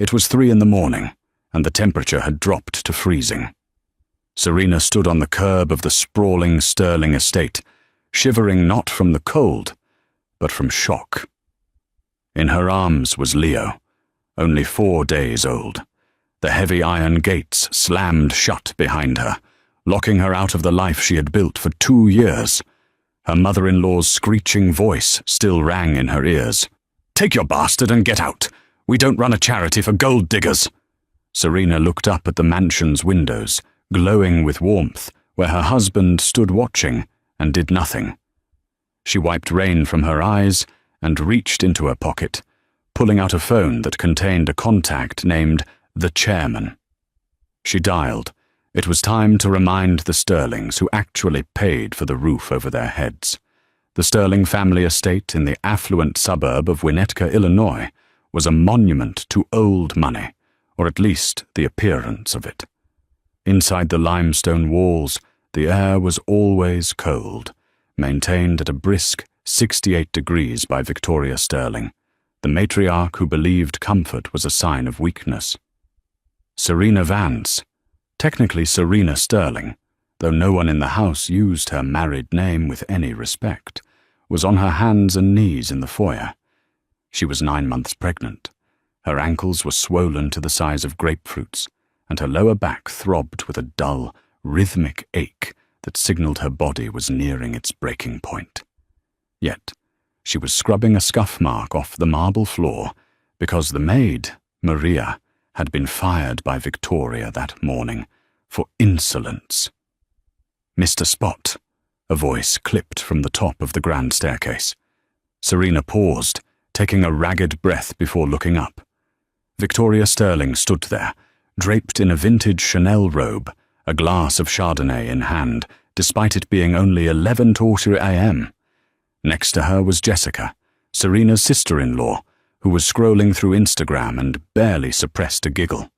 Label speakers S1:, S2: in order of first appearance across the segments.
S1: It was 3 in the morning, and the temperature had dropped to freezing. Serena stood on the curb of the sprawling Sterling estate, shivering not from the cold, but from shock. In her arms was Leo, only 4 days old. The heavy iron gates slammed shut behind her, locking her out of the life she had built for 2 years. Her mother-in-law's screeching voice still rang in her ears. "Take your bastard and get out! We don't run a charity for gold diggers!" Serena looked up at the mansion's windows, glowing with warmth, where her husband stood watching and did nothing. She wiped rain from her eyes and reached into her pocket, pulling out a phone that contained a contact named the chairman. She dialed. It was time to remind the Sterlings who actually paid for the roof over their heads. The Sterling family estate in the affluent suburb of Winnetka, Illinois, was a monument to old money, or at least the appearance of it. Inside the limestone walls, the air was always cold, maintained at a brisk 68 degrees by Victoria Sterling, the matriarch who believed comfort was a sign of weakness. Serena Vance, technically Serena Sterling, though no one in the house used her married name with any respect, was on her hands and knees in the foyer. She was 9 months pregnant. Her ankles were swollen to the size of grapefruits, and her lower back throbbed with a dull, rhythmic ache that signaled her body was nearing its breaking point. Yet, she was scrubbing a scuff mark off the marble floor because the maid, Maria, had been fired by Victoria that morning for insolence. "Mr. Spot," a voice clipped from the top of the grand staircase. Serena paused, taking a ragged breath before looking up. Victoria Sterling stood there, draped in a vintage Chanel robe, a glass of Chardonnay in hand, despite it being only 11:40 a.m. Next to her was Jessica, Serena's sister-in-law, who was scrolling through Instagram and barely suppressed a giggle.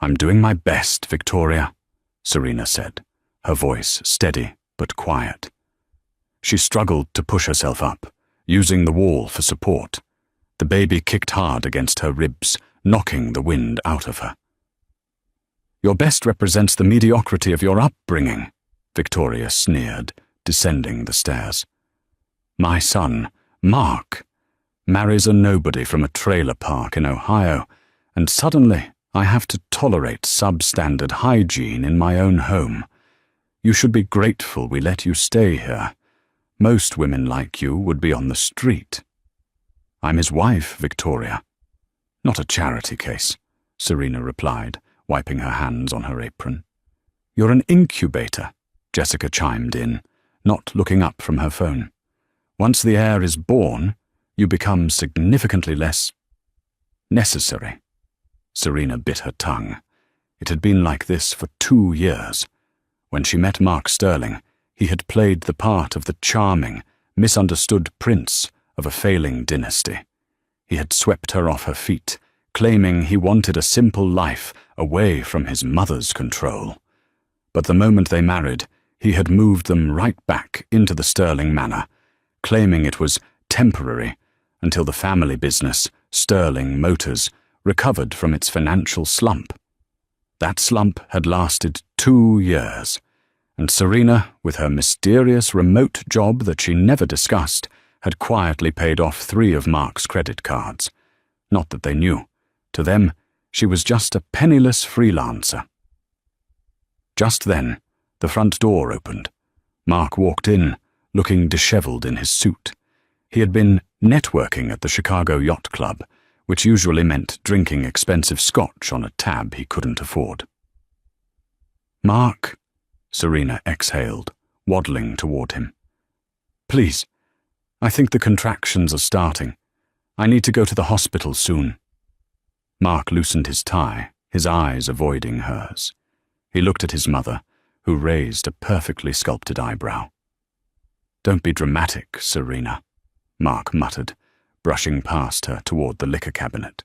S1: "I'm doing my best, Victoria," Serena said, her voice steady but quiet. She struggled to push herself up, using the wall for support. The baby kicked hard against her ribs, knocking the wind out of her. "Your best represents the mediocrity of your upbringing," Victoria sneered, descending the stairs. "My son, Mark, marries a nobody from a trailer park in Ohio, and suddenly I have to tolerate substandard hygiene in my own home. You should be grateful we let you stay here. Most women like you would be on the street." "I'm his wife, Victoria." "Not a charity case," Serena replied, wiping her hands on her apron. "You're an incubator," Jessica chimed in, not looking up from her phone. "Once the heir is born, you become significantly less necessary." Serena bit her tongue. It had been like this for 2 years. When she met Mark Sterling, he had played the part of the charming, misunderstood prince of a failing dynasty. He had swept her off her feet, claiming he wanted a simple life away from his mother's control. But the moment they married, he had moved them right back into the Sterling manor, claiming it was temporary until the family business, Sterling Motors, recovered from its financial slump. That slump had lasted 2 years, and Serena, with her mysterious remote job that she never discussed, had quietly paid off 3 of Mark's credit cards. Not that they knew. To them, she was just a penniless freelancer. Just then, the front door opened. Mark walked in, looking disheveled in his suit. He had been networking at the Chicago Yacht Club, which usually meant drinking expensive scotch on a tab he couldn't afford. "Mark," Serena exhaled, waddling toward him. "Please, I think the contractions are starting. I need to go to the hospital soon." Mark loosened his tie, his eyes avoiding hers. He looked at his mother, who raised a perfectly sculpted eyebrow. "Don't be dramatic, Serena," Mark muttered, brushing past her toward the liquor cabinet.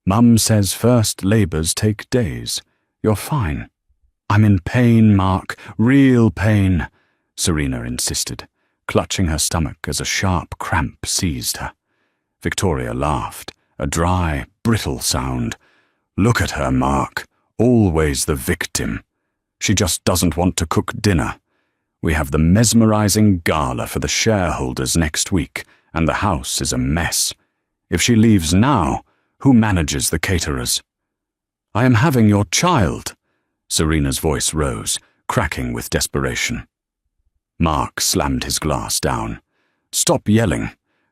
S1: "Mum says first labours take days. You're fine." "I'm in pain, Mark, real pain," Serena insisted, clutching her stomach as a sharp cramp seized her. Victoria laughed, a dry, brittle sound. Look at her, Mark. Always the victim. She just doesn't want to cook dinner. We have the mesmerizing gala for the shareholders next week, and the house is a mess. If she leaves now, who manages the caterers? I am having your child. Serena's voice rose, cracking with desperation. Mark slammed his glass down. Stop yelling.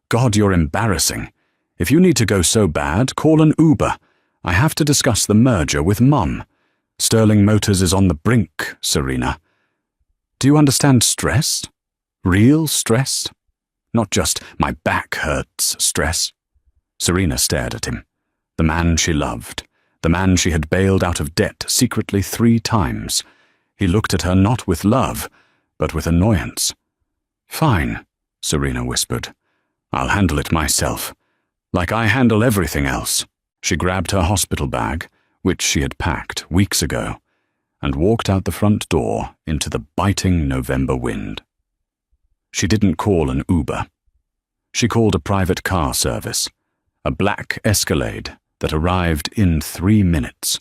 S1: God, you're embarrassing. If you need to go so bad, call an Uber. I have to discuss the merger with Mum. Sterling Motors is on the brink, Serena. Do you understand stress? Real stress? Not just my back hurts stress. Serena stared at him. The man she loved. The man she had bailed out of debt secretly 3 times. He looked at her not with love, but with annoyance. Fine, Serena whispered. I'll handle it myself. Like I handle everything else. She grabbed her hospital bag, which she had packed weeks ago, and walked out the front door into the biting November wind. She didn't call an Uber. She called a private car service, a black Escalade that arrived in 3 minutes.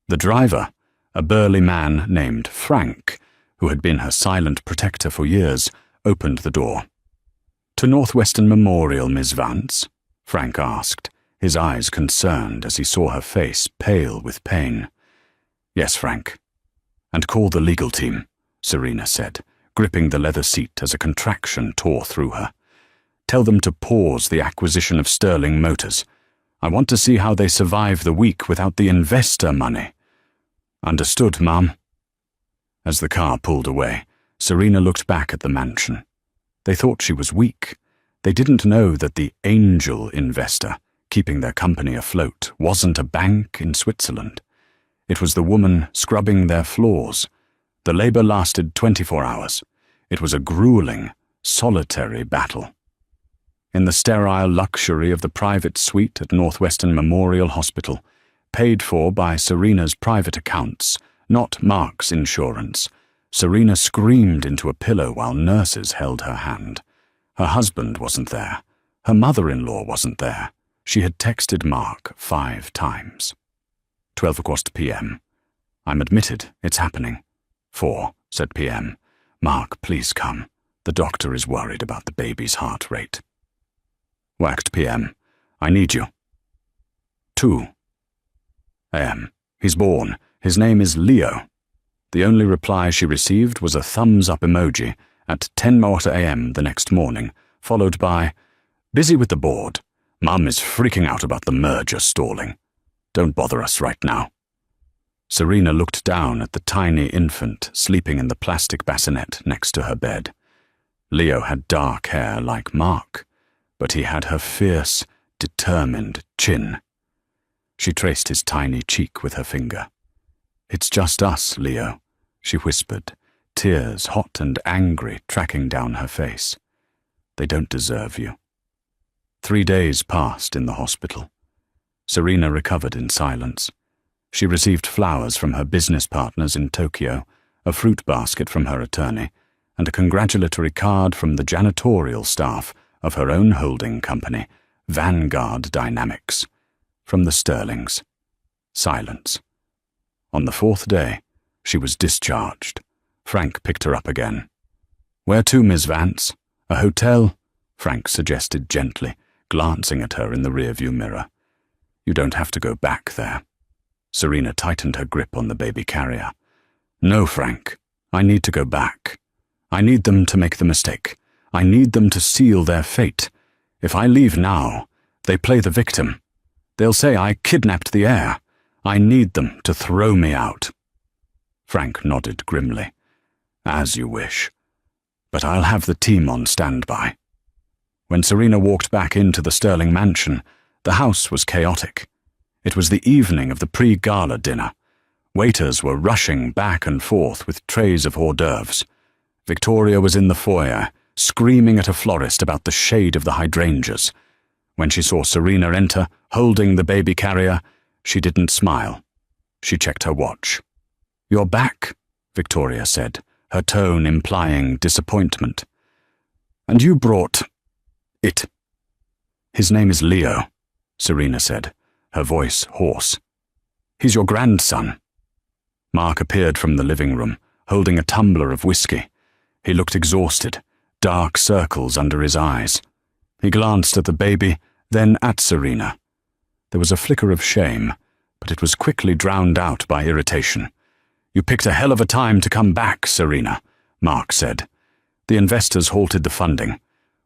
S1: The driver, a burly man named Frank, who had been her silent protector for years, opened the door. To Northwestern Memorial, Miss Vance? Frank asked, his eyes concerned as he saw her face pale with pain. Yes, Frank. And call the legal team, Serena said, gripping the leather seat as a contraction tore through her. Tell them to pause the acquisition of Sterling Motors. I want to see how they survive the week without the investor money. Understood, Mum. As the car pulled away, Serena looked back at the mansion. They thought she was weak. They didn't know that the angel investor, keeping their company afloat, wasn't a bank in Switzerland. It was the woman scrubbing their floors. The labor lasted 24 hours. It was a grueling, solitary battle. In the sterile luxury of the private suite at Northwestern Memorial Hospital, paid for by Serena's private accounts, not Mark's insurance, Serena screamed into a pillow while nurses held her hand. Her husband wasn't there. Her mother-in-law wasn't there. She had texted Mark 5 times. 12:15 p.m. I'm admitted, it's happening. 4, said p.m. Mark, please come. The doctor is worried about the baby's heart rate. Whacked p.m. I need you. 2 a.m. He's born. His name is Leo. The only reply she received was a thumbs-up emoji at 10:00 a.m. the next morning, followed by, busy with the board. Mum is freaking out about the merger stalling. Don't bother us right now. Serena looked down at the tiny infant sleeping in the plastic bassinet next to her bed. Leo had dark hair like Mark, but he had her fierce, determined chin. She traced his tiny cheek with her finger. It's just us, Leo, she whispered, tears hot and angry tracking down her face. They don't deserve you. 3 days passed in the hospital. Serena recovered in silence. She received flowers from her business partners in Tokyo, a fruit basket from her attorney, and a congratulatory card from the janitorial staff of her own holding company, Vanguard Dynamics, from the Sterlings. Silence. On the 4th day, she was discharged. Frank picked her up again. Where to, Miss Vance? A hotel? Frank suggested gently, glancing at her in the rearview mirror. You don't have to go back there. Serena tightened her grip on the baby carrier. No, Frank. I need to go back. I need them to make the mistake. I need them to seal their fate. If I leave now, they play the victim. They'll say I kidnapped the heir. I need them to throw me out. Frank nodded grimly. As you wish. But I'll have the team on standby. When Serena walked back into the Sterling mansion, the house was chaotic. It was the evening of the pre-gala dinner. Waiters were rushing back and forth with trays of hors d'oeuvres. Victoria was in the foyer, screaming at a florist about the shade of the hydrangeas. When she saw Serena enter, holding the baby carrier, she didn't smile. She checked her watch. You're back, Victoria said, her tone implying disappointment. And you brought it. His name is Leo, Serena said, her voice hoarse. "He's your grandson." Mark appeared from the living room, holding a tumbler of whiskey. He looked exhausted, dark circles under his eyes. He glanced at the baby, then at Serena. There was a flicker of shame, but it was quickly drowned out by irritation. "You picked a hell of a time to come back, Serena," Mark said. "The investors halted the funding.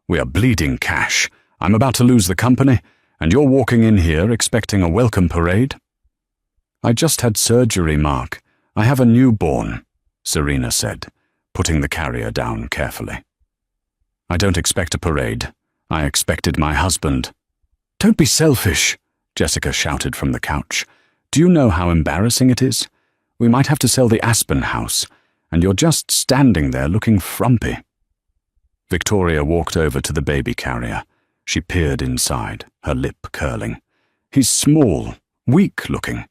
S1: We are bleeding cash. I'm about to lose the company, and you're walking in here expecting a welcome parade?" "I just had surgery, Mark. I have a newborn," Serena said, putting the carrier down carefully. "I don't expect a parade. I expected my husband." "Don't be selfish," Jessica shouted from the couch. "Do you know how embarrassing it is? We might have to sell the Aspen house, and you're just standing there looking frumpy." Victoria walked over to the baby carrier. She peered inside, her lip curling. "He's small, weak-looking.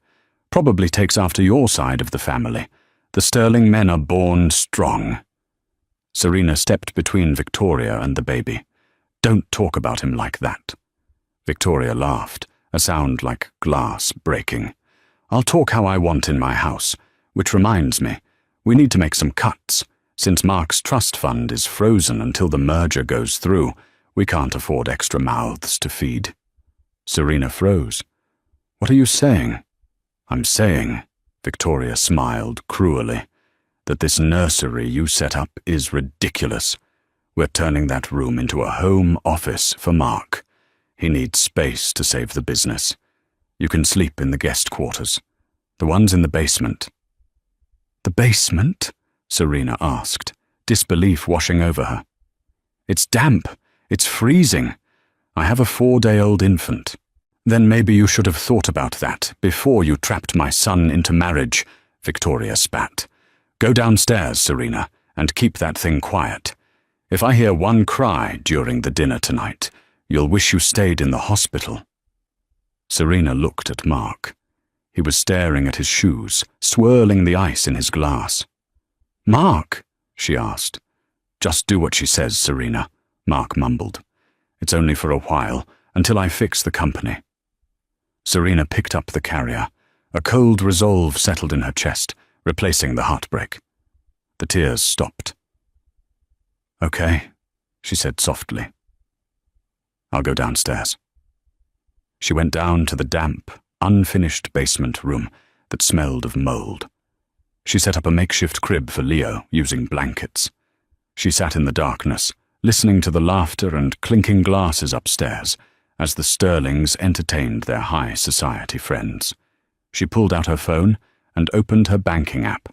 S1: Probably takes after your side of the family. The Sterling men are born strong." Serena stepped between Victoria and the baby. "Don't talk about him like that." Victoria laughed, a sound like glass breaking. "I'll talk how I want in my house, which reminds me, we need to make some cuts. Since Mark's trust fund is frozen until the merger goes through, we can't afford extra mouths to feed." Serena froze. "What are you saying?" "I'm saying," Victoria smiled cruelly, "that this nursery you set up is ridiculous. We're turning that room into a home office for Mark. He needs space to save the business. You can sleep in the guest quarters. The ones in the basement." "The basement?" Serena asked, disbelief washing over her. "It's damp. It's freezing. I have a 4-day-old infant." "Then maybe you should have thought about that before you trapped my son into marriage," Victoria spat. "Go downstairs, Serena, and keep that thing quiet. If I hear one cry during the dinner tonight, you'll wish you stayed in the hospital." Serena looked at Mark. He was staring at his shoes, swirling the ice in his glass. "Mark?" she asked. "Just do what she says, Serena," Mark mumbled. "It's only for a while, until I fix the company." Serena picked up the carrier. A cold resolve settled in her chest, replacing the heartbreak. The tears stopped. "Okay," she said softly. "I'll go downstairs." She went down to the damp, unfinished basement room that smelled of mold. She set up a makeshift crib for Leo using blankets. She sat in the darkness, listening to the laughter and clinking glasses upstairs as the Sterlings entertained their high society friends. She pulled out her phone and opened her banking app.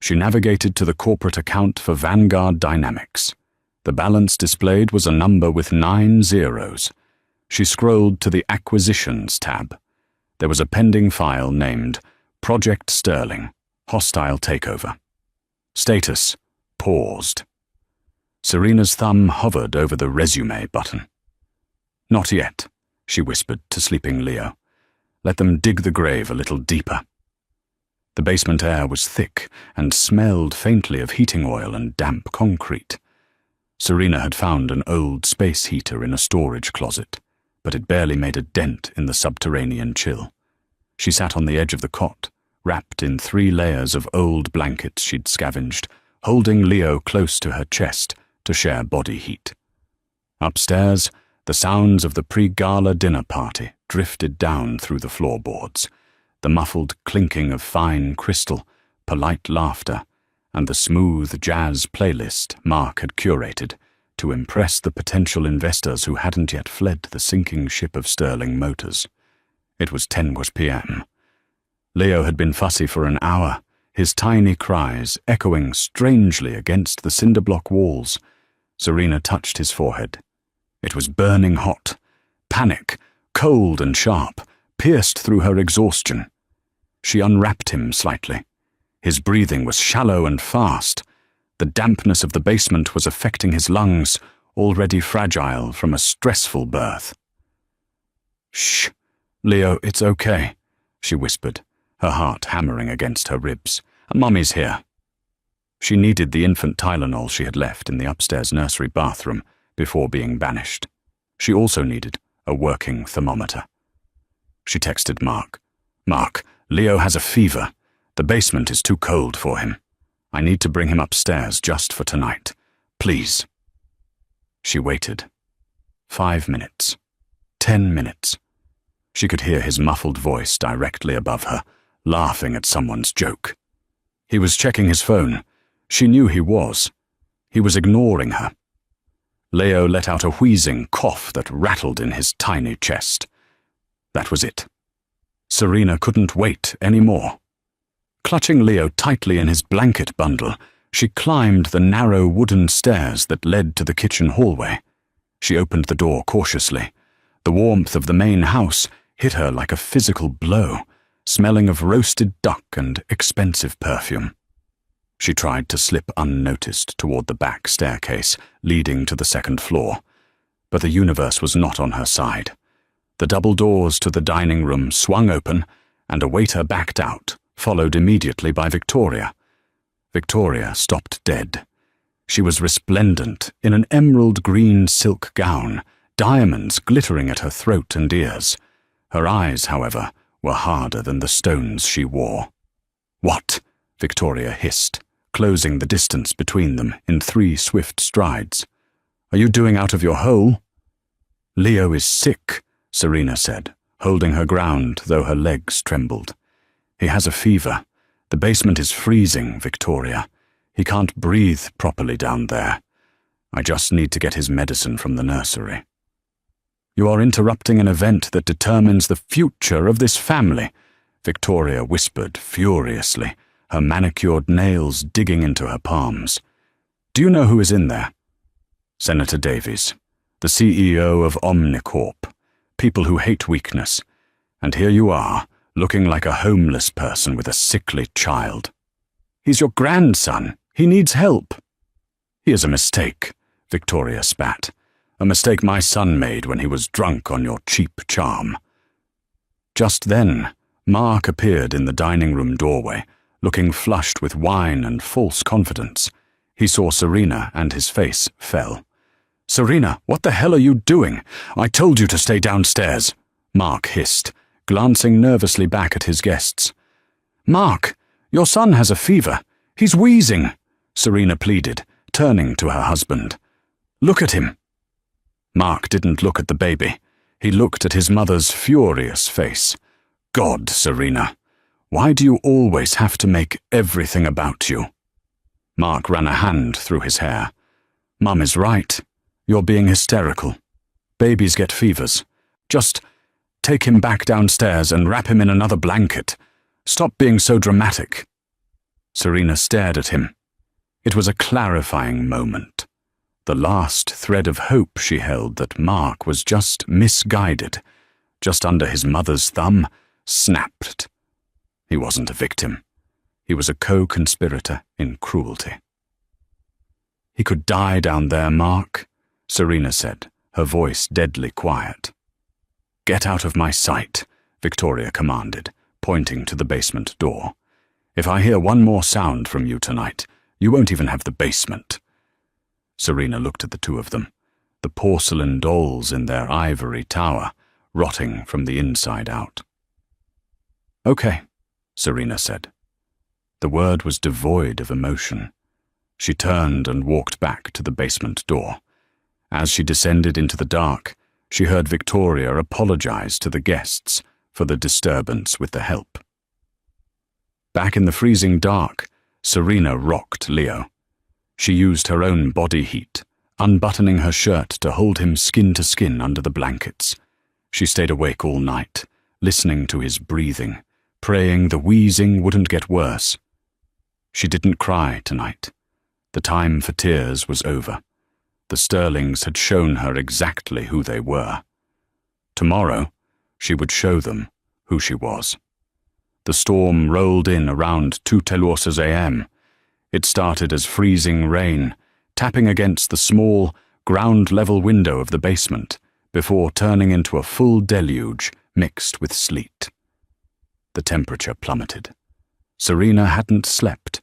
S1: She navigated to the corporate account for Vanguard Dynamics. The balance displayed was a number with 9 zeros. She scrolled to the Acquisitions tab. There was a pending file named Project Sterling, Hostile Takeover. Status: paused. Serena's thumb hovered over the Resume button. "Not yet," she whispered to sleeping Leo. "Let them dig the grave a little deeper." The basement air was thick and smelled faintly of heating oil and damp concrete. Serena had found an old space heater in a storage closet, but it barely made a dent in the subterranean chill. She sat on the edge of the cot, wrapped in 3 layers of old blankets she'd scavenged, holding Leo close to her chest to share body heat. Upstairs, the sounds of the pre-gala dinner party drifted down through the floorboards, the muffled clinking of fine crystal, polite laughter, and the smooth jazz playlist Mark had curated to impress the potential investors who hadn't yet fled the sinking ship of Sterling Motors. It was 10 p.m. Leo had been fussy for an hour, his tiny cries echoing strangely against the cinder-block walls. Serena touched his forehead. It was burning hot. Panic, cold and sharp, pierced through her exhaustion. She unwrapped him slightly. His breathing was shallow and fast. The dampness of the basement was affecting his lungs, already fragile from a stressful birth. "Shh, Leo, it's okay," she whispered, her heart hammering against her ribs. "Mummy's here." She needed the infant Tylenol she had left in the upstairs nursery bathroom before being banished. She also needed a working thermometer. She texted Mark. "Mark, Leo has a fever. The basement is too cold for him. I need to bring him upstairs just for tonight. Please." She waited. 5 minutes. 10 minutes. She could hear his muffled voice directly above her, laughing at someone's joke. He was checking his phone. She knew he was. He was ignoring her. Leo let out a wheezing cough that rattled in his tiny chest. That was it. Serena couldn't wait any more. Clutching Leo tightly in his blanket bundle, she climbed the narrow wooden stairs that led to the kitchen hallway. She opened the door cautiously. The warmth of the main house hit her like a physical blow, smelling of roasted duck and expensive perfume. She tried to slip unnoticed toward the back staircase leading to the second floor, but the universe was not on her side. The double doors to the dining room swung open, and a waiter backed out, followed immediately by Victoria. Victoria stopped dead. She was resplendent in an emerald green silk gown, diamonds glittering at her throat and ears. Her eyes, however, were harder than the stones she wore. "What?" Victoria hissed, closing the distance between them in 3 swift strides. "Are you doing out of your hole?" "Leo is sick," Serena said, holding her ground though her legs trembled. "He has a fever. The basement is freezing, Victoria. He can't breathe properly down there. I just need to get his medicine from the nursery." "You are interrupting an event that determines the future of this family," Victoria whispered furiously, her manicured nails digging into her palms. "Do you know who is in there?" "Senator Davies, the CEO of Omnicorp. People who hate weakness. And here you are, looking like a homeless person with a sickly child." "He's your grandson. He needs help." "He is a mistake," Victoria spat. "A mistake my son made when he was drunk on your cheap charm." Just then, Mark appeared in the dining room doorway, looking flushed with wine and false confidence. He saw Serena and his face fell. "Serena, what the hell are you doing? I told you to stay downstairs," Mark hissed, glancing nervously back at his guests. "Mark, your son has a fever. He's wheezing," Serena pleaded, turning to her husband. "Look at him." Mark didn't look at the baby. He looked at his mother's furious face. "God, Serena, why do you always have to make everything about you?" Mark ran a hand through his hair. "Mum is right. You're being hysterical. Babies get fevers. Just take him back downstairs and wrap him in another blanket. Stop being so dramatic." Serena stared at him. It was a clarifying moment. The last thread of hope she held that Mark was just misguided, just under his mother's thumb, snapped. He wasn't a victim. He was a co-conspirator in cruelty. "He could die down there, Mark," Serena said, her voice deadly quiet. "Get out of my sight," Victoria commanded, pointing to the basement door. "If I hear one more sound from you tonight, you won't even have the basement." Serena looked at the two of them, the porcelain dolls in their ivory tower, rotting from the inside out. "Okay," Serena said. The word was devoid of emotion. She turned and walked back to the basement door. As she descended into the dark, she heard Victoria apologize to the guests for the disturbance with the help. Back in the freezing dark, Serena rocked Leo. She used her own body heat, unbuttoning her shirt to hold him skin to skin under the blankets. She stayed awake all night, listening to his breathing, praying the wheezing wouldn't get worse. She didn't cry tonight. The time for tears was over. The Sterlings had shown her exactly who they were. Tomorrow, she would show them who she was. The storm rolled in around 2:00 a.m. It started as freezing rain, tapping against the small, ground-level window of the basement, before turning into a full deluge mixed with sleet. The temperature plummeted. Serena hadn't slept.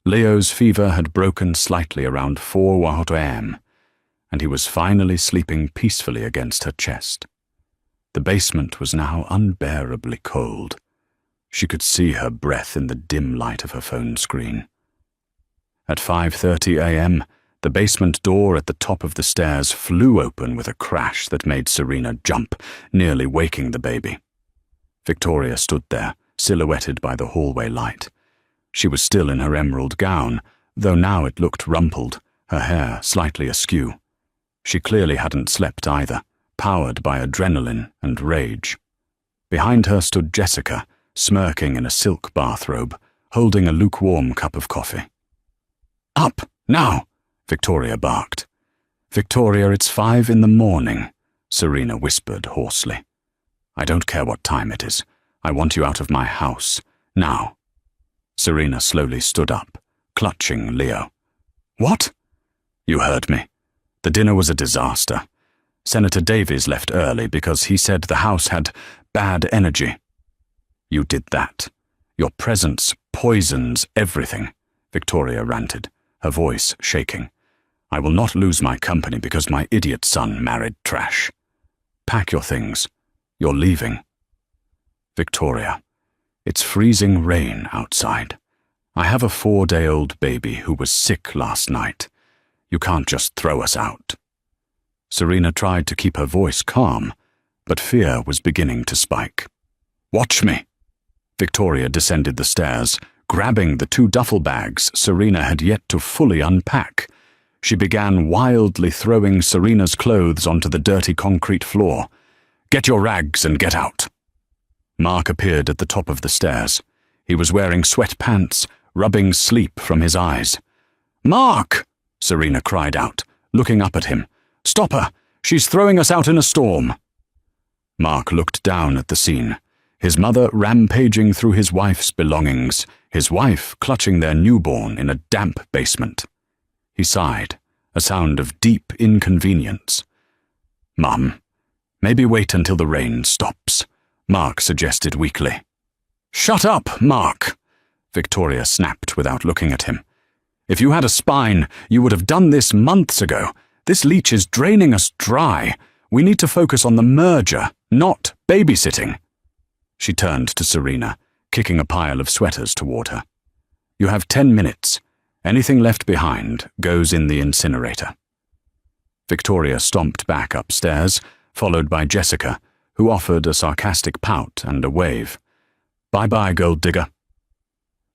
S1: Leo's fever had broken slightly around 4 a.m., and he was finally sleeping peacefully against her chest. The basement was now unbearably cold. She could see her breath in the dim light of her phone screen. At 5:30 a.m., the basement door at the top of the stairs flew open with a crash that made Serena jump, nearly waking the baby. Victoria stood there, silhouetted by the hallway light. She was still in her emerald gown, though now it looked rumpled, her hair slightly askew. She clearly hadn't slept either, powered by adrenaline and rage. Behind her stood Jessica, smirking in a silk bathrobe, holding a lukewarm cup of coffee. "Up, now!" Victoria barked. "Victoria, it's 5 in the morning," Serena whispered hoarsely. "I don't care what time it is. I want you out of my house, now." Serena slowly stood up, clutching Leo. "What?" "You heard me. The dinner was a disaster. Senator Davies left early because he said the house had bad energy." "You did that. Your presence poisons everything," Victoria ranted, her voice shaking. "I will not lose my company because my idiot son married trash. Pack your things. You're leaving." "Victoria, it's freezing rain outside. I have a 4-day-old baby who was sick last night. You can't just throw us out." Serena tried to keep her voice calm, but fear was beginning to spike. "Watch me." Victoria descended the stairs, grabbing the 2 duffel bags Serena had yet to fully unpack. She began wildly throwing Serena's clothes onto the dirty concrete floor. "Get your rags and get out." Mark appeared at the top of the stairs. He was wearing sweatpants, rubbing sleep from his eyes. "Mark!" Serena cried out, looking up at him. "Stop her! She's throwing us out in a storm!" Mark looked down at the scene, his mother rampaging through his wife's belongings, his wife clutching their newborn in a damp basement. He sighed, a sound of deep inconvenience. "Mum, maybe wait until the rain stops," Mark suggested weakly. "Shut up, Mark!" Victoria snapped without looking at him. "If you had a spine, you would have done this months ago. This leech is draining us dry. We need to focus on the merger, not babysitting." She turned to Serena, kicking a pile of sweaters toward her. "You have 10 minutes. Anything left behind goes in the incinerator." Victoria stomped back upstairs, followed by Jessica, who offered a sarcastic pout and a wave. "Bye-bye, gold digger."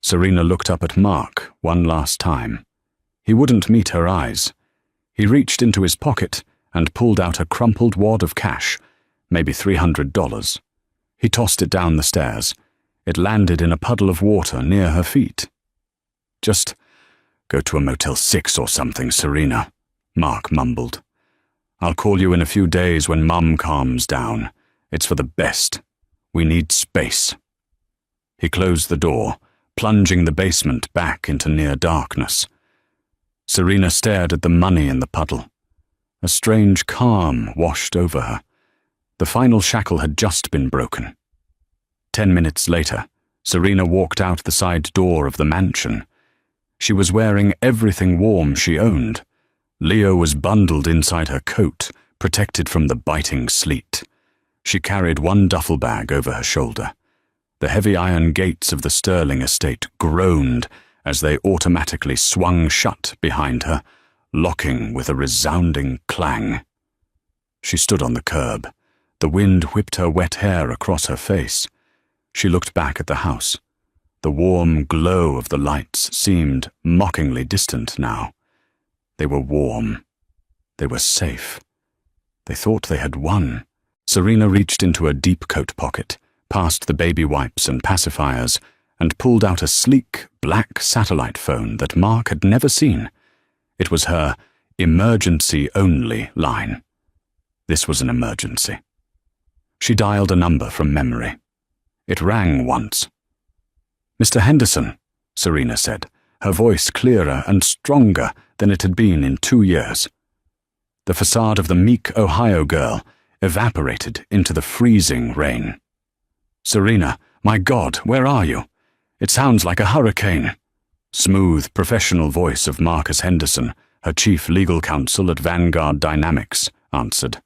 S1: Serena looked up at Mark one last time. He wouldn't meet her eyes. He reached into his pocket and pulled out a crumpled wad of cash, maybe $300. He tossed it down the stairs. It landed in a puddle of water near her feet. "Just go to a Motel 6 or something, Serena," Mark mumbled. "I'll call you in a few days when Mum calms down. It's for the best. We need space." He closed the door, plunging the basement back into near darkness. Serena stared at the money in the puddle. A strange calm washed over her. The final shackle had just been broken. 10 minutes later, Serena walked out the side door of the mansion. She was wearing everything warm she owned. Leo was bundled inside her coat, protected from the biting sleet. She carried one duffel bag over her shoulder. The heavy iron gates of the Sterling estate groaned as they automatically swung shut behind her, locking with a resounding clang. She stood on the curb. The wind whipped her wet hair across her face. She looked back at the house. The warm glow of the lights seemed mockingly distant now. They were warm. They were safe. They thought they had won. Serena reached into a deep coat pocket, past the baby wipes and pacifiers, and pulled out a sleek, black satellite phone that Mark had never seen. It was her emergency-only line. This was an emergency. She dialed a number from memory. It rang once. "Mr. Henderson," Serena said, her voice clearer and stronger than it had been in 2 years. The facade of the meek Ohio girl evaporated into the freezing rain. "Serena, my God, where are you? It sounds like a hurricane." Smooth, professional voice of Marcus Henderson, her chief legal counsel at Vanguard Dynamics, answered.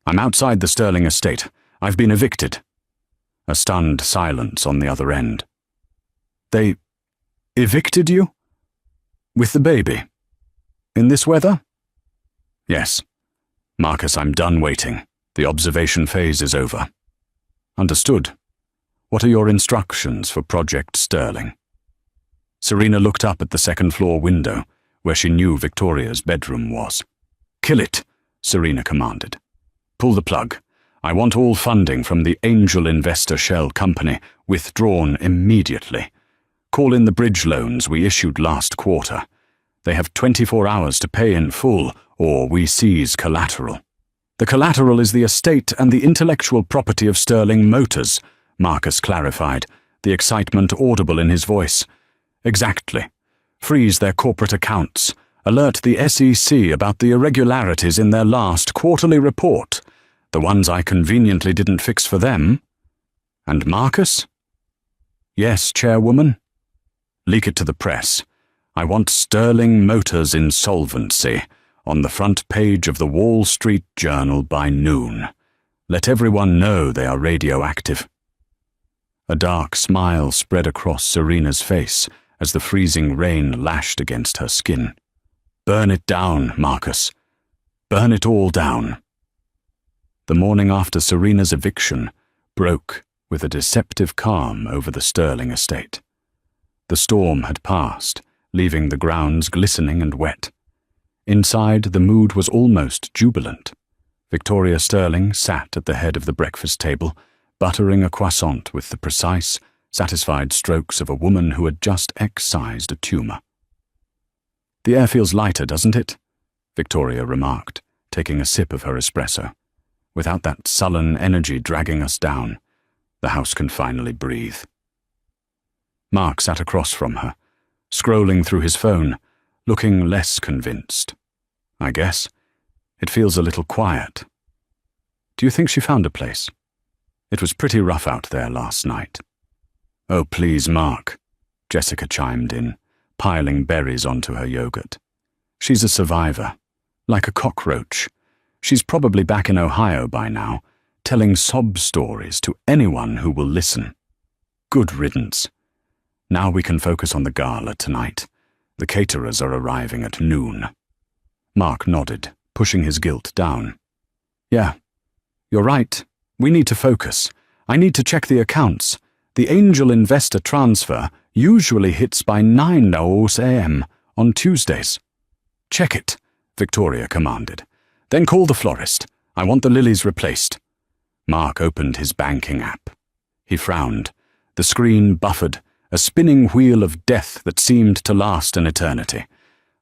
S1: I'm outside the Sterling estate. I've been evicted. A stunned silence on the other end. They evicted you? With the baby? In this weather? Yes. Marcus, I'm done waiting. The observation phase is over. Understood. What are your instructions for Project Sterling? Serena looked up at the second-floor window, where she knew Victoria's bedroom was. Kill it, Serena commanded. Pull the plug. I want all funding from the angel investor shell company withdrawn immediately. Call in the bridge loans we issued last quarter. They have 24 hours to pay in full, or we seize collateral. The collateral is the estate and the intellectual property of Sterling Motors, Marcus clarified, the excitement audible in his voice. Exactly. Freeze their corporate accounts. Alert the SEC about the irregularities in their last quarterly report, the ones I conveniently didn't fix for them. And Marcus? Yes, Chairwoman. Leak it to the press. I want Sterling Motors insolvency on the front page of the Wall Street Journal by noon. Let everyone know they are radioactive. A dark smile spread across Serena's face as the freezing rain lashed against her skin. Burn it down, Marcus. Burn it all down. The morning after Serena's eviction broke with a deceptive calm over the Sterling estate. The storm had passed, leaving the grounds glistening and wet. Inside, the mood was almost jubilant. Victoria Sterling sat at the head of the breakfast table, buttering a croissant with the precise, satisfied strokes of a woman who had just excised a tumor. The air feels lighter, doesn't it? Victoria remarked, taking a sip of her espresso. Without that sullen energy dragging us down, the house can finally breathe. Mark sat across from her, scrolling through his phone, looking less convinced. I guess. It feels a little quiet. Do you think she found a place? It was pretty rough out there last night. Oh, please, Mark, Jessica chimed in, piling berries onto her yogurt. She's a survivor, like a cockroach. She's probably back in Ohio by now, telling sob stories to anyone who will listen. Good riddance. Now we can focus on the gala tonight. The caterers are arriving at noon. Mark nodded, pushing his guilt down. Yeah, you're right. We need to focus. I need to check the accounts. The angel investor transfer usually hits by 9 a.m. on Tuesdays. Check it, Victoria commanded. Then call the florist. I want the lilies replaced. Mark opened his banking app. He frowned. The screen buffered, a spinning wheel of death that seemed to last an eternity.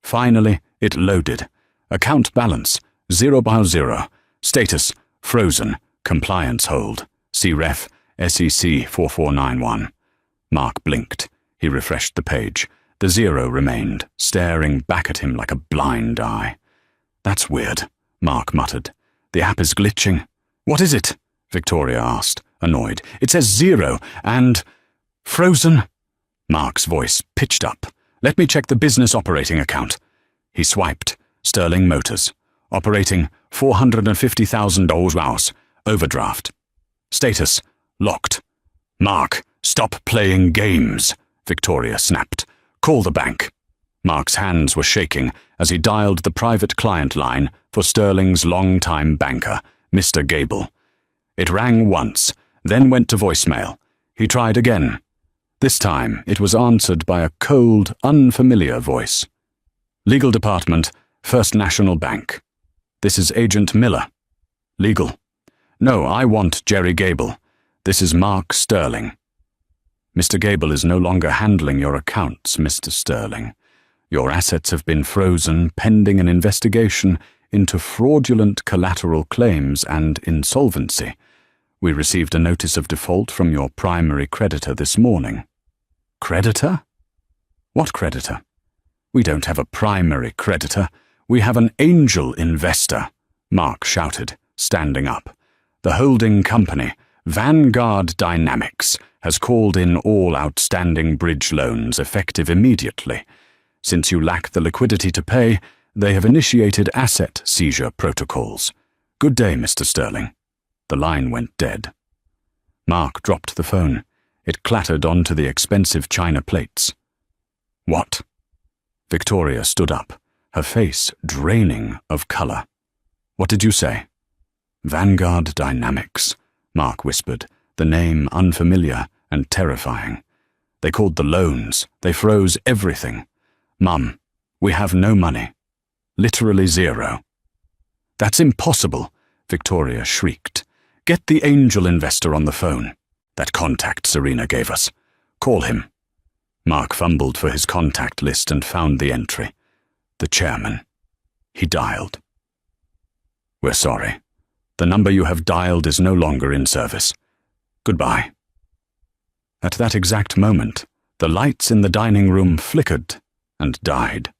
S1: Finally, it loaded. Account balance, 0/0. Status, frozen. Compliance hold. See ref, SEC 4491. Mark blinked. He refreshed the page. The 0 remained, staring back at him like a blind eye. That's weird, Mark muttered. The app is glitching. What is it? Victoria asked, annoyed. It says 0 and... Frozen? Mark's voice pitched up. Let me check the business operating account. He swiped. Sterling Motors. Operating $450,000. Overdraft. Status. Locked. Mark, stop playing games, Victoria snapped. Call the bank. Mark's hands were shaking as he dialed the private client line for Sterling's longtime banker, Mr. Gable. It rang once, then went to voicemail. He tried again. This time it was answered by a cold, unfamiliar voice. Legal Department, First National Bank. This is Agent Miller. Legal. No, I want Jerry Gable. This is Mark Sterling. Mr. Gable is no longer handling your accounts, Mr. Sterling. Your assets have been frozen pending an investigation into fraudulent collateral claims and insolvency. We received a notice of default from your primary creditor this morning. Creditor? What creditor? We don't have a primary creditor. We have an angel investor, Mark shouted, standing up. The holding company, Vanguard Dynamics, has called in all outstanding bridge loans effective immediately. Since you lack the liquidity to pay, they have initiated asset seizure protocols. Good day, Mr. Sterling. The line went dead. Mark dropped the phone. It clattered onto the expensive china plates. What? Victoria stood up, her face draining of colour. What did you say? Vanguard Dynamics, Mark whispered, the name unfamiliar and terrifying. They called the loans. They froze everything. Mum, we have no money. Literally zero. That's impossible, Victoria shrieked. Get the angel investor on the phone. That contact Serena gave us. Call him. Mark fumbled for his contact list and found the entry. The chairman. He dialed. We're sorry. The number you have dialed is no longer in service. Goodbye. At that exact moment, the lights in the dining room flickered and died.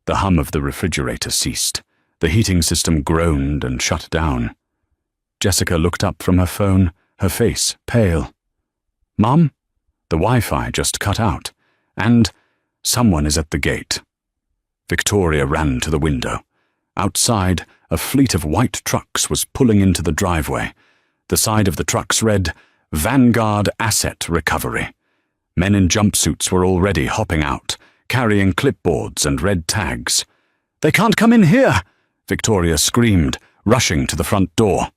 S1: The hum of the refrigerator ceased. The heating system groaned and shut down. Jessica looked up from her phone, her face pale. Mum? The Wi-Fi just cut out, and someone is at the gate. Victoria ran to the window. Outside, a fleet of white trucks was pulling into the driveway. The side of the trucks read, Vanguard Asset Recovery. Men in jumpsuits were already hopping out, carrying clipboards and red tags. They can't come in here, Victoria screamed, rushing to the front door.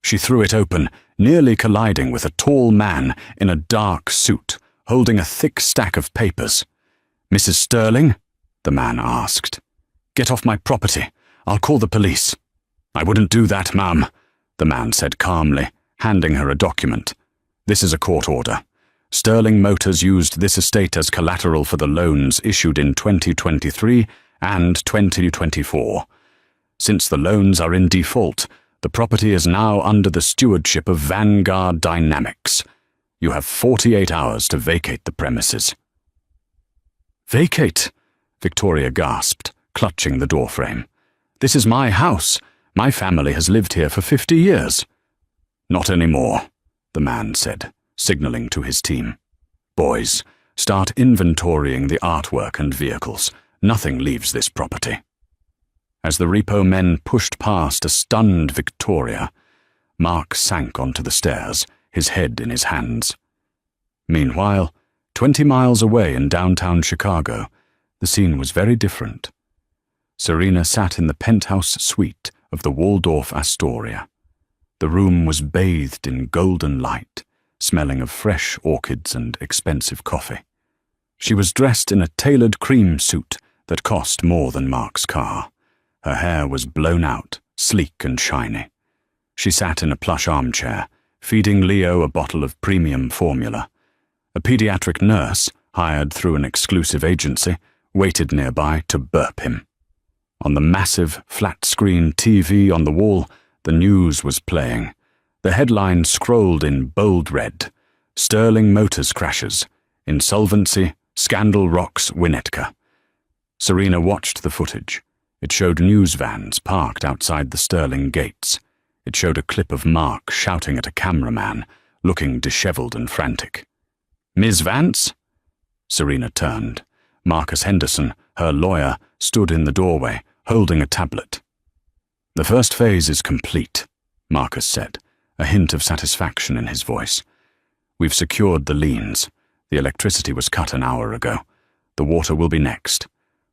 S1: She threw it open, nearly colliding with a tall man in a dark suit, holding a thick stack of papers. Mrs. Sterling? The man asked. Get off my property. I'll call the police. I wouldn't do that, ma'am, the man said calmly, handing her a document. This is a court order. Sterling Motors used this estate as collateral for the loans issued in 2023 and 2024. Since the loans are in default, the property is now under the stewardship of Vanguard Dynamics. You have 48 hours to vacate the premises. Vacate? Victoria gasped, clutching the doorframe. This is my house. My family has lived here for 50 years. Not anymore, the man said, signaling to his team. Boys, start inventorying the artwork and vehicles. Nothing leaves this property. As the repo men pushed past a stunned Victoria, Mark sank onto the stairs, his head in his hands. Meanwhile, 20 miles away in downtown Chicago, the scene was very different. Serena sat in the penthouse suite of the Waldorf Astoria. The room was bathed in golden light, smelling of fresh orchids and expensive coffee. She was dressed in a tailored cream suit that cost more than Mark's car. Her hair was blown out, sleek and shiny. She sat in a plush armchair, feeding Leo a bottle of premium formula. A pediatric nurse, hired through an exclusive agency, waited nearby to burp him. On the massive, flat-screen TV on the wall, the news was playing. The headline scrolled in bold red. Sterling Motors crashes. Insolvency, scandal rocks Winnetka. Serena watched the footage. It showed news vans parked outside the Sterling gates. It showed a clip of Mark shouting at a cameraman, looking disheveled and frantic. Ms. Vance? Serena turned. Marcus Henderson, her lawyer, stood in the doorway, holding a tablet. The first phase is complete, Marcus said, a hint of satisfaction in his voice. We've secured the liens. The electricity was cut an hour ago. The water will be next.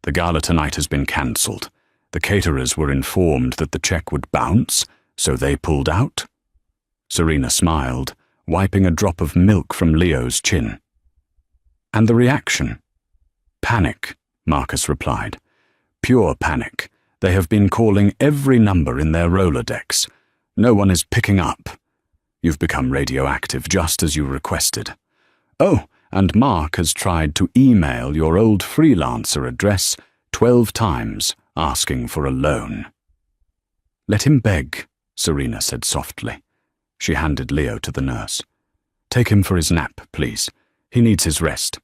S1: The gala tonight has been cancelled. The caterers were informed that the check would bounce, so they pulled out. Serena smiled, wiping a drop of milk from Leo's chin. And the reaction? Panic, Marcus replied. Pure panic. They have been calling every number in their Rolodex. No one is picking up. You've become radioactive just as you requested. Oh, and Mark has tried to email your old freelancer address 12 times, asking for a loan. Let him beg, Serena said softly. She handed Leo to the nurse. Take him for his nap, please. He needs his rest.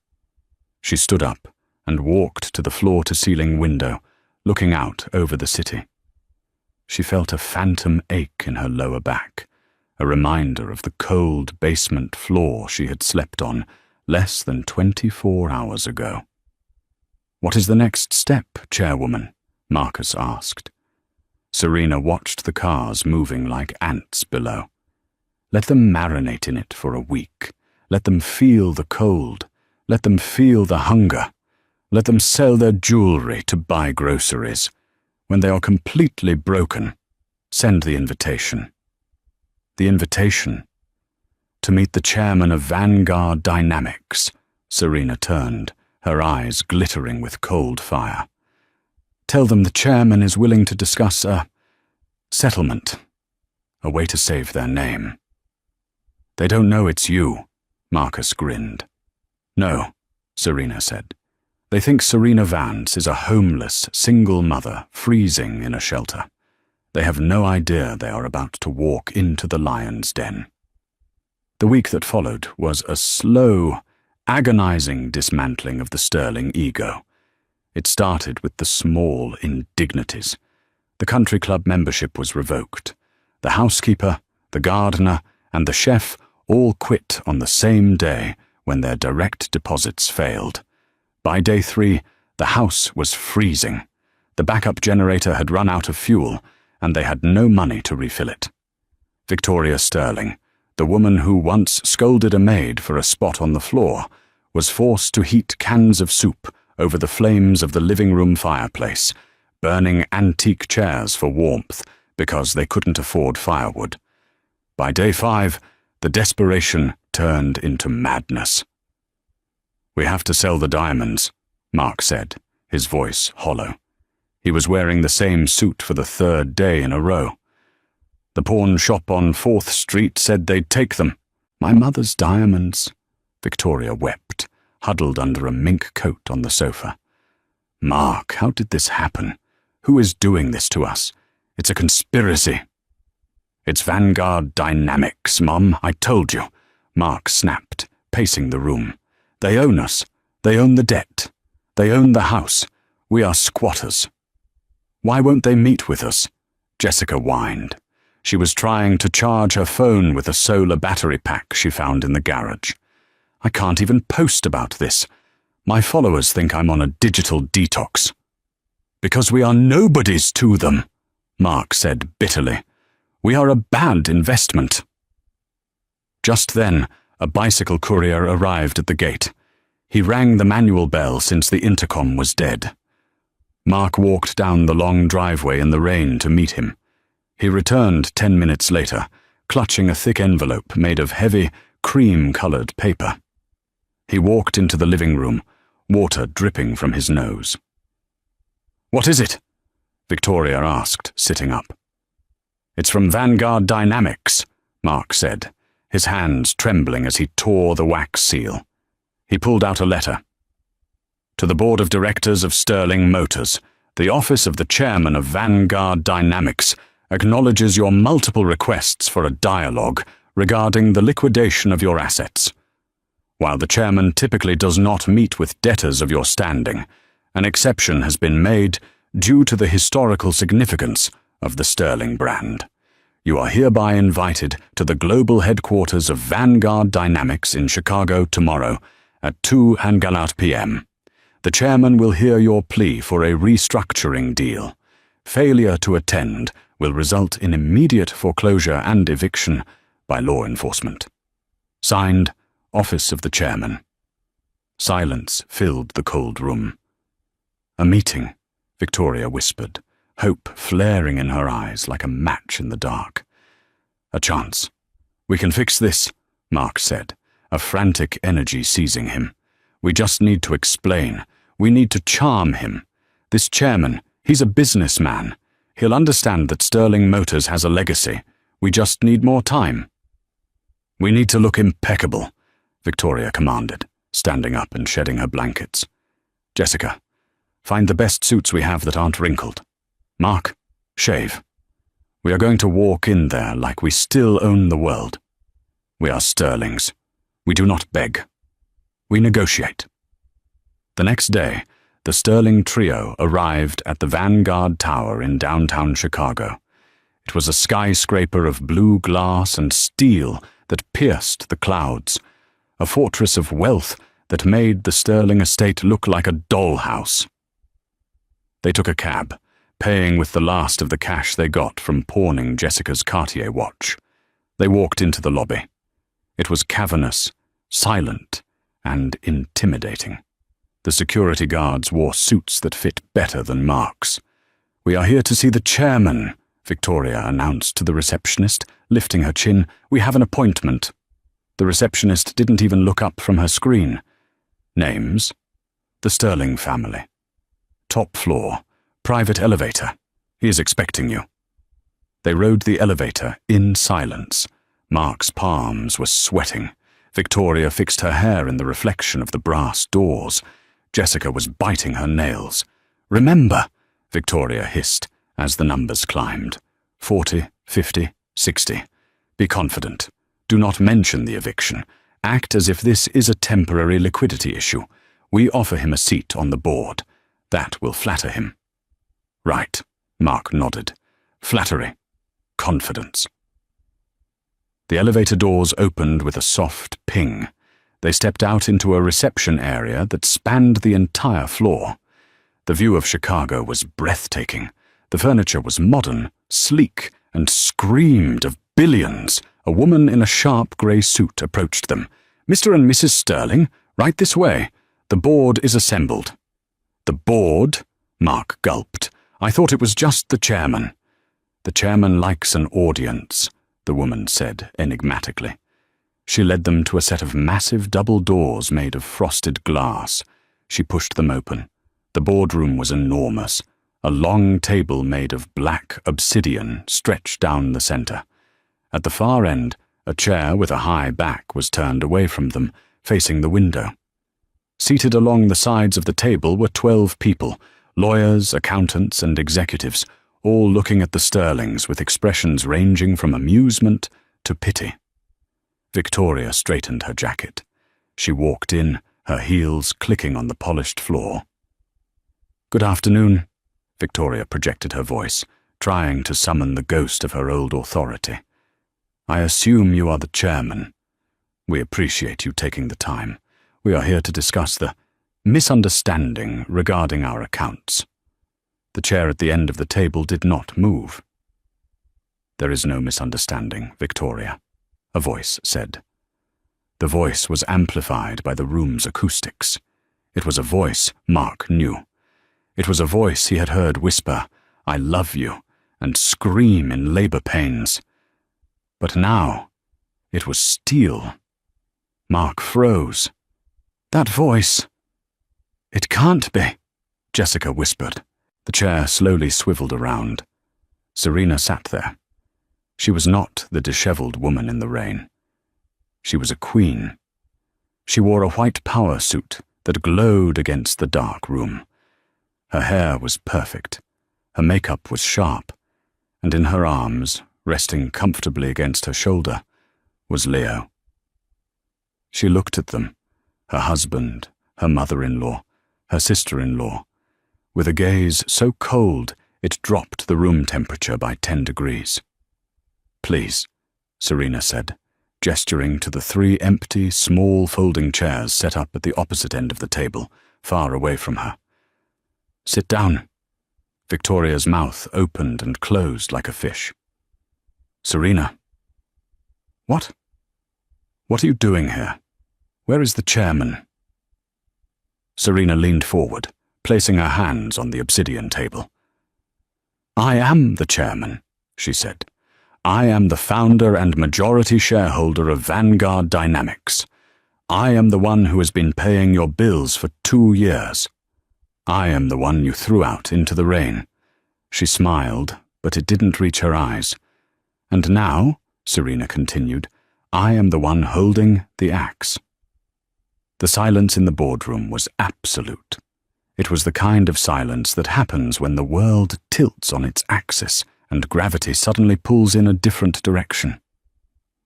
S1: She stood up and walked to the floor-to-ceiling window, looking out over the city. She felt a phantom ache in her lower back, a reminder of the cold basement floor she had slept on less than 24 hours ago. What is the next step, Chairwoman? Marcus asked. Serena watched the cars moving like ants below. Let them marinate in it for a week. Let them feel the cold. Let them feel the hunger. Let them sell their jewelry to buy groceries. When they are completely broken, send the invitation. The invitation to meet the chairman of Vanguard Dynamics. Serena turned, her eyes glittering with cold fire. Tell them the chairman is willing to discuss a settlement, a way to save their name. They don't know it's you, Marcus grinned. No, Serena said. They think Serena Vance is a homeless, single mother freezing in a shelter. They have no idea they are about to walk into the lion's den. The week that followed was a slow, agonizing dismantling of the Sterling ego. It started with the small indignities. The country club membership was revoked. The housekeeper, the gardener, and the chef all quit on the same day when their direct deposits failed. By day 3, the house was freezing. The backup generator had run out of fuel, and they had no money to refill it. Victoria Sterling, the woman who once scolded a maid for a spot on the floor, was forced to heat cans of soup over the flames of the living room fireplace, burning antique chairs for warmth because they couldn't afford firewood. By day 5, the desperation turned into madness. We have to sell the diamonds, Mark said, his voice hollow. He was wearing the same suit for the 3rd day in a row. The pawn shop on 4th Street said they'd take them. My mother's diamonds. Victoria wept, huddled under a mink coat on the sofa. Mark, how did this happen? Who is doing this to us? It's a conspiracy. It's Vanguard Dynamics, Mum, I told you, Mark snapped, pacing the room. They own us. They own the debt. They own the house. We are squatters. Why won't they meet with us? Jessica whined. She was trying to charge her phone with a solar battery pack she found in the garage. I can't even post about this. My followers think I'm on a digital detox. Because we are nobodies to them, Mark said bitterly. We are a bad investment. Just then, a bicycle courier arrived at the gate. He rang the manual bell since the intercom was dead. Mark walked down the long driveway in the rain to meet him. He returned 10 minutes later, clutching a thick envelope made of heavy, cream-colored paper. He walked into the living room, water dripping from his nose. What is it? Victoria asked, sitting up. It's from Vanguard Dynamics, Mark said, his hands trembling as he tore the wax seal. He pulled out a letter. To the Board of Directors of Sterling Motors, the office of the Chairman of Vanguard Dynamics acknowledges your multiple requests for a dialogue regarding the liquidation of your assets. While the Chairman typically does not meet with debtors of your standing, an exception has been made due to the historical significance of the Sterling brand. You are hereby invited to the global headquarters of Vanguard Dynamics in Chicago tomorrow at 2:00 p.m. The Chairman will hear your plea for a restructuring deal. Failure to attend will result in immediate foreclosure and eviction by law enforcement. Signed, Office of the Chairman. Silence filled the cold room. A meeting, Victoria whispered, hope flaring in her eyes like a match in the dark. A chance. We can fix this, Mark said, a frantic energy seizing him. We just need to explain. We need to charm him. This Chairman, he's a businessman. He'll understand that Sterling Motors has a legacy. We just need more time. We need to look impeccable, Victoria commanded, standing up and shedding her blankets. Jessica, find the best suits we have that aren't wrinkled. Mark, shave. We are going to walk in there like we still own the world. We are Sterlings. We do not beg. We negotiate. The next day, the Sterling trio arrived at the Vanguard Tower in downtown Chicago. It was a skyscraper of blue glass and steel that pierced the clouds, a fortress of wealth that made the Sterling estate look like a dollhouse. They took a cab, paying with the last of the cash they got from pawning Jessica's Cartier watch. They walked into the lobby. It was cavernous, silent, and intimidating. The security guards wore suits that fit better than Mark's. "We are here to see the chairman," Victoria announced to the receptionist, lifting her chin. "We have an appointment." The receptionist didn't even look up from her screen. Names? The Sterling family. Top floor. Private elevator. He is expecting you. They rode the elevator in silence. Mark's palms were sweating. Victoria fixed her hair in the reflection of the brass doors. Jessica was biting her nails. "Remember," Victoria hissed as the numbers climbed. 40, 50, 60. "Be confident. Do not mention the eviction. Act as if this is a temporary liquidity issue. We offer him a seat on the board. That will flatter him." "Right," Mark nodded. "Flattery. Confidence." The elevator doors opened with a soft ping. They stepped out into a reception area that spanned the entire floor. The view of Chicago was breathtaking. The furniture was modern, sleek, and screamed of billions. A woman in a sharp grey suit approached them. "Mr. and Mrs. Sterling, right this way. The board is assembled." "The board?" Mark gulped. "I thought it was just the chairman." "The chairman likes an audience," the woman said enigmatically. She led them to a set of massive double doors made of frosted glass. She pushed them open. The boardroom was enormous. A long table made of black obsidian stretched down the center. At the far end, a chair with a high back was turned away from them, facing the window. Seated along the sides of the table were 12 people, lawyers, accountants, and executives, all looking at the Sterlings with expressions ranging from amusement to pity. Victoria straightened her jacket. She walked in, her heels clicking on the polished floor. "Good afternoon," Victoria projected her voice, trying to summon the ghost of her old authority. "I assume you are the chairman. We appreciate you taking the time. We are here to discuss the misunderstanding regarding our accounts." The chair at the end of the table did not move. "There is no misunderstanding, Victoria," a voice said. The voice was amplified by the room's acoustics. It was a voice Mark knew. It was a voice he had heard whisper, "I love you," and scream in labor pains. But now, it was steel. Mark froze. "That voice—" "It can't be," Jessica whispered. The chair slowly swiveled around. Serena sat there. She was not the disheveled woman in the rain. She was a queen. She wore a white power suit that glowed against the dark room. Her hair was perfect. Her makeup was sharp. And in her arms, resting comfortably against her shoulder, was Leo. She looked at them, her husband, her mother-in-law, her sister-in-law, with a gaze so cold it dropped the room temperature by 10 degrees. "Please," Serena said, gesturing to the 3 empty, small folding chairs set up at the opposite end of the table, far away from her. "Sit down." Victoria's mouth opened and closed like a fish. "Serena." "What? What are you doing here? Where is the chairman?" Serena leaned forward, placing her hands on the obsidian table. "I am the chairman," she said. "I am the founder and majority shareholder of Vanguard Dynamics. I am the one who has been paying your bills for 2 years. I am the one you threw out into the rain." She smiled, but it didn't reach her eyes. "And now," Serena continued, "I am the one holding the axe." The silence in the boardroom was absolute. It was the kind of silence that happens when the world tilts on its axis and gravity suddenly pulls in a different direction.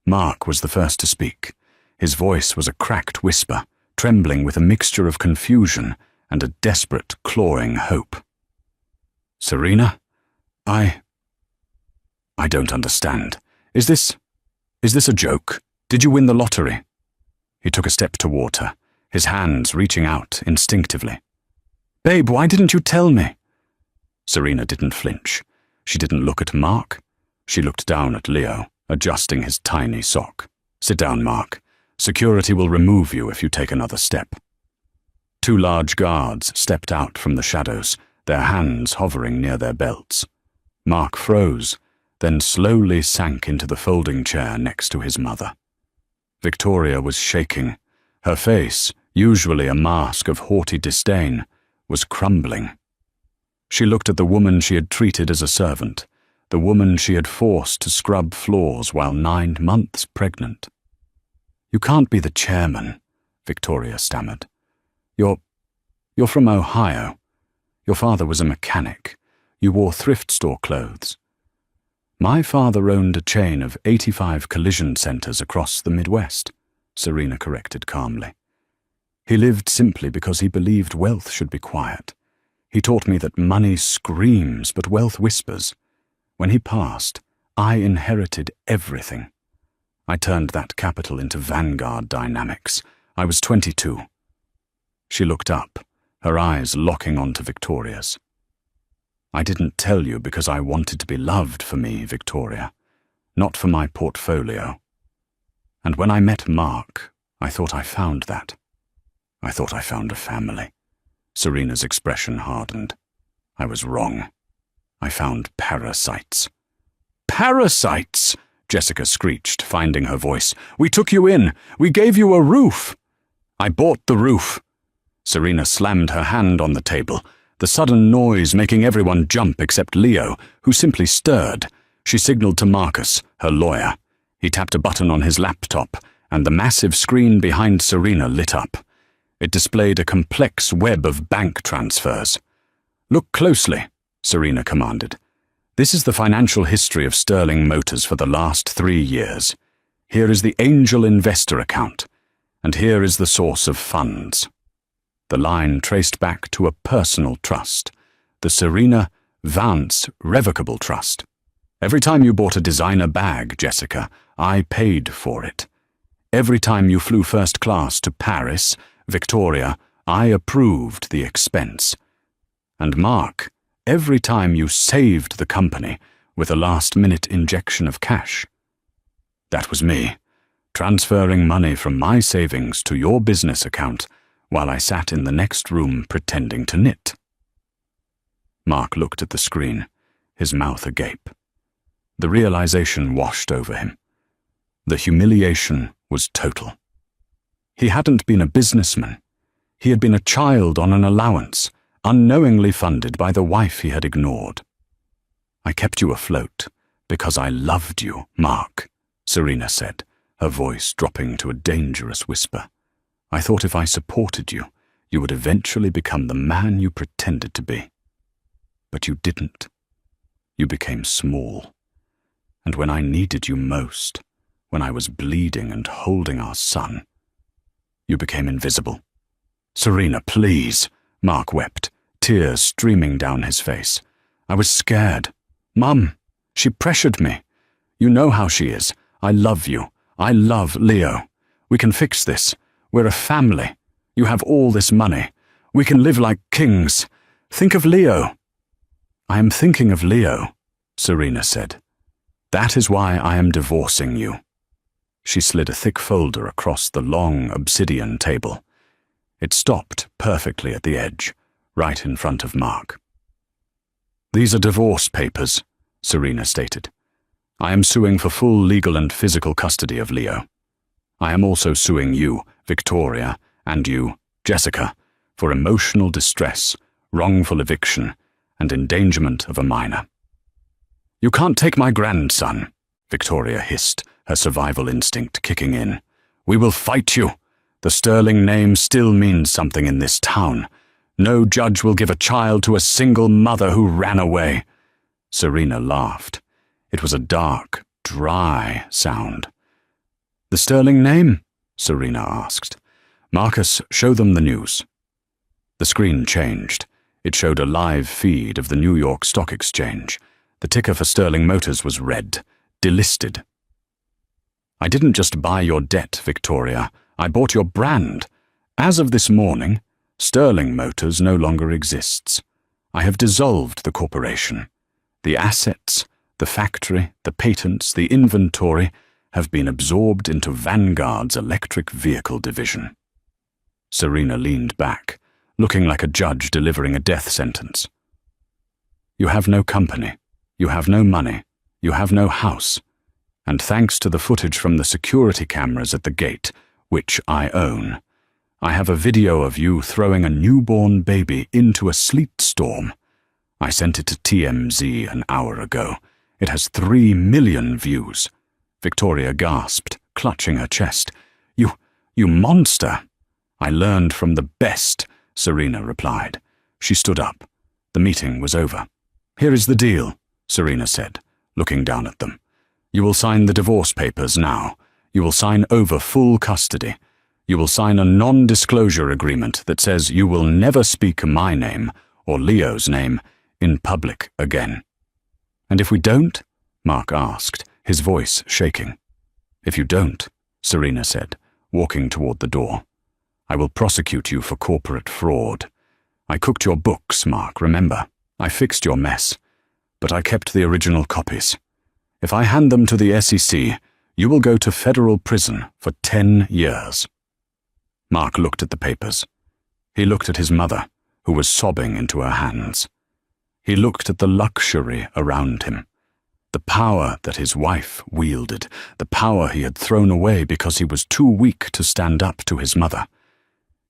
S1: Mark was the first to speak. His voice was a cracked whisper, trembling with a mixture of confusion and a desperate, clawing hope. "Serena, I don't understand. Is this a joke? Did you win the lottery?" He took a step toward her, his hands reaching out instinctively. "Babe, why didn't you tell me?" Serena didn't flinch. She didn't look at Mark. She looked down at Leo, adjusting his tiny sock. "Sit down, Mark. Security will remove you if you take another step." Two large guards stepped out from the shadows, their hands hovering near their belts. Mark froze, then slowly sank into the folding chair next to his mother. Victoria was shaking. Her face, usually a mask of haughty disdain, was crumbling. She looked at the woman she had treated as a servant, the woman she had forced to scrub floors while 9 months pregnant. "You can't be the chairman," Victoria stammered. You're from Ohio. Your father was a mechanic. You wore thrift store clothes." "My father owned a chain of 85 collision centers across the Midwest," Serena corrected calmly. "He lived simply because he believed wealth should be quiet. He taught me that money screams but wealth whispers. When he passed, I inherited everything. I turned that capital into vanguard dynamics. I was 22. She looked up, her eyes locking onto Victoria's. "I didn't tell you because I wanted to be loved for me, Victoria, not for my portfolio. And when I met Mark, I thought I found that. I thought I found a family." Serena's expression hardened. "I was wrong. I found parasites." "Parasites!" Jessica screeched, finding her voice. "We took you in. We gave you a roof." "I bought the roof." Serena slammed her hand on the table, the sudden noise making everyone jump except Leo, who simply stirred. She signaled to Marcus, her lawyer. He tapped a button on his laptop, and the massive screen behind Serena lit up. It displayed a complex web of bank transfers. "Look closely," Serena commanded. "This is the financial history of Sterling Motors for the last 3 years. Here is the Angel Investor account, and here is the source of funds." The line traced back to a personal trust, the Serena Vance Revocable Trust. "Every time you bought a designer bag, Jessica, I paid for it. Every time you flew first class to Paris, Victoria, I approved the expense. And Mark, every time you saved the company with a last-minute injection of cash. That was me, transferring money from my savings to your business account while I sat in the next room pretending to knit." Mark looked at the screen, his mouth agape. The realization washed over him. The humiliation was total. He hadn't been a businessman. He had been a child on an allowance, unknowingly funded by the wife he had ignored. "I kept you afloat because I loved you, Mark," Serena said, her voice dropping to a dangerous whisper. "I thought if I supported you, you would eventually become the man you pretended to be. But you didn't. You became small. And when I needed you most, when I was bleeding and holding our son, you became invisible." "Serena, please," Mark wept, tears streaming down his face. "I was scared. Mum, she pressured me. You know how she is. I love you. I love Leo. We can fix this. We're a family. You have all this money. We can live like kings. Think of Leo." "I am thinking of Leo," Serena said. "That is why I am divorcing you." She slid a thick folder across the long obsidian table. It stopped perfectly at the edge, right in front of Mark. "These are divorce papers," Serena stated. "I am suing for full legal and physical custody of Leo. I am also suing you, Victoria, and you, Jessica, for emotional distress, wrongful eviction, and endangerment of a minor." "You can't take my grandson," Victoria hissed, her survival instinct kicking in. "We will fight you. The Sterling name still means something in this town. No judge will give a child to a single mother who ran away." Serena laughed. It was a dark, dry sound. "The Sterling name?" Serena asked. "Marcus, show them the news." The screen changed. It showed a live feed of the New York Stock Exchange. The ticker for Sterling Motors was red, delisted. "I didn't just buy your debt, Victoria. I bought your brand. As of this morning, Sterling Motors no longer exists. I have dissolved the corporation. The assets, the factory, the patents, the inventory have been absorbed into Vanguard's electric vehicle division. Serena leaned back, looking like a judge delivering a death sentence. You have no company, you have no money, you have no house, and thanks to the footage from the security cameras at the gate, which I own, I have a video of you throwing a newborn baby into a sleet storm. I sent it to TMZ an hour ago. It has 3 million views. Victoria gasped, clutching her chest. You monster! I learned from the best, Serena replied. She stood up. The meeting was over. Here is the deal, Serena said, looking down at them. You will sign the divorce papers now. You will sign over full custody. You will sign a non-disclosure agreement that says you will never speak my name or Leo's name in public again. And if we don't? Mark asked, his voice shaking. If you don't, Serena said, walking toward the door, I will prosecute you for corporate fraud. I cooked your books, Mark, remember? I fixed your mess, but I kept the original copies. If I hand them to the SEC, you will go to federal prison for 10 years. Mark looked at the papers. He looked at his mother, who was sobbing into her hands. He looked at the luxury around him, the power that his wife wielded, the power he had thrown away because he was too weak to stand up to his mother.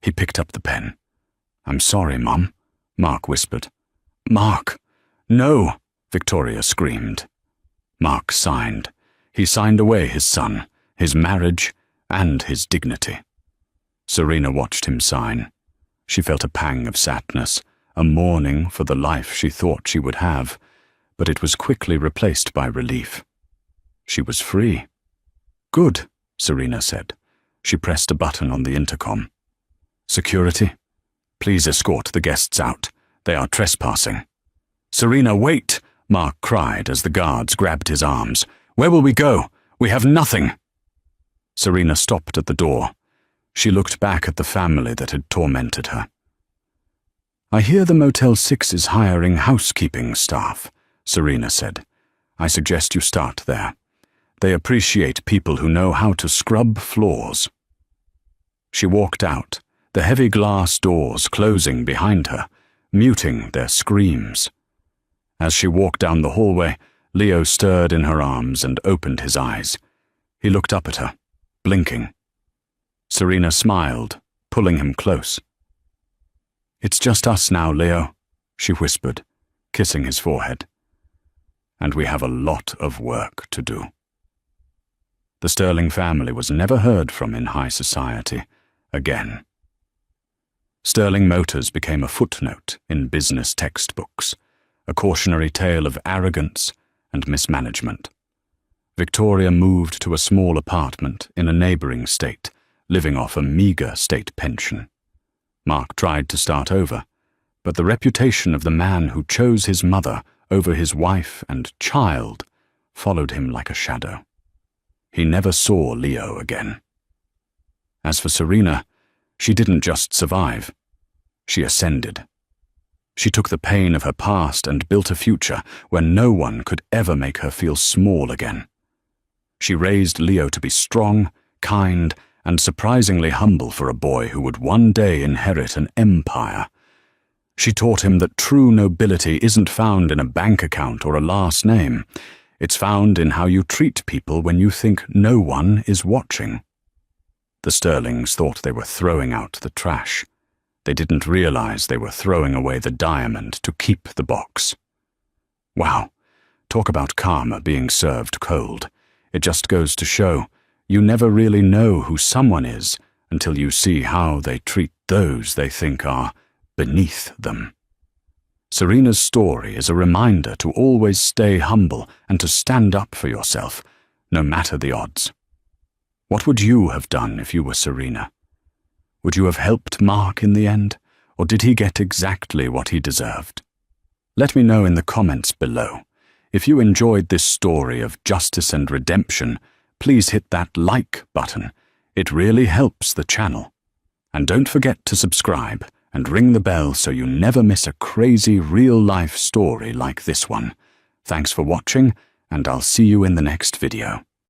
S1: He picked up the pen. I'm sorry, Mum, Mark whispered. Mark! No! Victoria screamed. Mark signed. He signed away his son, his marriage, and his dignity. Serena watched him sign. She felt a pang of sadness, a mourning for the life she thought she would have, but it was quickly replaced by relief. She was free. Good, Serena said. She pressed a button on the intercom. Security, please escort the guests out. They are trespassing. Serena, wait, Mark cried as the guards grabbed his arms. Where will we go? We have nothing. Serena stopped at the door. She looked back at the family that had tormented her. I hear the Motel 6 is hiring housekeeping staff, Serena said. I suggest you start there. They appreciate people who know how to scrub floors. She walked out, the heavy glass doors closing behind her, muting their screams. As she walked down the hallway, Leo stirred in her arms and opened his eyes. He looked up at her, blinking. Serena smiled, pulling him close. It's just us now, Leo, she whispered, kissing his forehead. And we have a lot of work to do. The Sterling family was never heard from in high society again. Sterling Motors became a footnote in business textbooks, a cautionary tale of arrogance and mismanagement. Victoria moved to a small apartment in a neighboring state, living off a meager state pension. Mark tried to start over, but the reputation of the man who chose his mother over his wife and child followed him like a shadow. He never saw Leo again. As for Serena, she didn't just survive. She ascended. She took the pain of her past and built a future where no one could ever make her feel small again. She raised Leo to be strong, kind, and surprisingly humble for a boy who would one day inherit an empire. She taught him that true nobility isn't found in a bank account or a last name. It's found in how you treat people when you think no one is watching. The Sterlings thought they were throwing out the trash. They didn't realize they were throwing away the diamond to keep the box. Wow, talk about karma being served cold. It just goes to show you never really know who someone is until you see how they treat those they think are beneath them. Serena's story is a reminder to always stay humble and to stand up for yourself, no matter the odds. What would you have done if you were Serena? Would you have helped Mark in the end, or did he get exactly what he deserved? Let me know in the comments below. If you enjoyed this story of justice and redemption, please hit that like button. It really helps the channel. And don't forget to subscribe and ring the bell so you never miss a crazy real-life story like this one. Thanks for watching, and I'll see you in the next video.